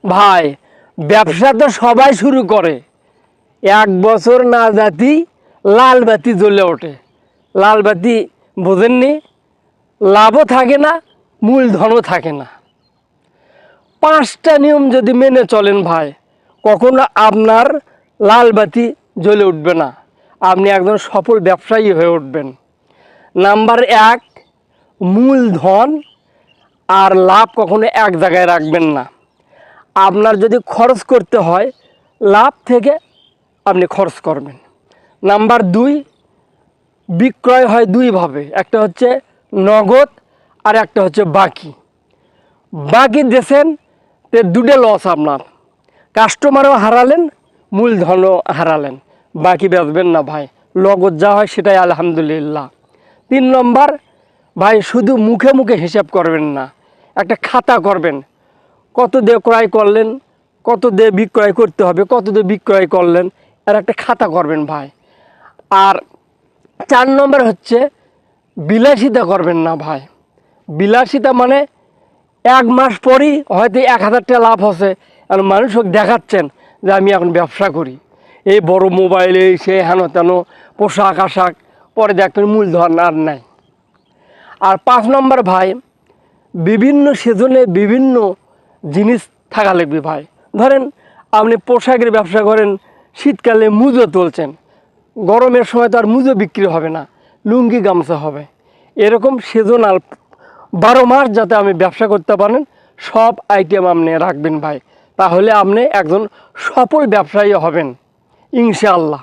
ভাই ব্যবসা তো সবাই শুরু করে, 1 বছর না যাতি লাল বাতি জ্বলে ওঠে। লাল বাতি বোঝেননি, লাভও থাকে না, মূলধনও থাকে না। 5টা নিয়ম যদি মেনে চলেন ভাই, কখনো আপনার লাল বাতি জ্বলে উঠবে না, আপনি একজন সফল ব্যবসায়ী হয়ে উঠবেন। নাম্বার 1, মূলধন আর লাভ কখনো এক জায়গায় রাখবেন না। আপনার যদি খরচ করতে হয়, লাভ থেকে আপনি খরচ করবেন। নাম্বার 2, বিক্রয় হয় দুইভাবে, একটা হচ্ছে নগদ আর একটা হচ্ছে বাকি। বাকি দিয়েছেন তে দুটো লস আপনার, কাস্টমারও হারালেন, মূলধনও হারালেন। বাকি বেচবেন না ভাই, নগদ যা হয় সেটাই আলহামদুলিল্লাহ। 3 নম্বর, ভাই শুধু মুখে মুখে হিসাব করবেন না, একটা খাতা করবেন। কত দিয়ে ক্রয় করলেন, কত দিয়ে বিক্রয় করতে হবে, কত দিয়ে বিক্রয় করলেন, এর একটা খাতা করবেন ভাই। আর 4 নম্বর হচ্ছে বিলাসিতা করবেন না ভাই। বিলাসিতা মানে 1 মাস পরই হয়তো 1000 টাকা লাভ হচ্ছে, আর মানুষকে দেখাচ্ছেন যে আমি এখন ব্যবসা করি, এই বড় মোবাইলে সে হেন তেন পোশাক আশাক, পরে দেখবেন মূলধন আর নাই। আর 5 নম্বর ভাই, বিভিন্ন সিজনে বিভিন্ন জিনিস থাকা লাগবে ভাই। ধরেন আপনি পোশাকের ব্যবসা করেন, শীতকালে মুজো তুলছেন, গরমের সময় তো আর মুজো বিক্রি হবে না, লুঙ্গি গামছা হবে। এরকম সিজনাল 12 মাস যাতে আমি ব্যবসা করতে পারেন, সব আইটেম আপনি রাখবেন ভাই, তাহলে আপনি একজন সফল ব্যবসায়ী হবেন ইনশাআল্লাহ।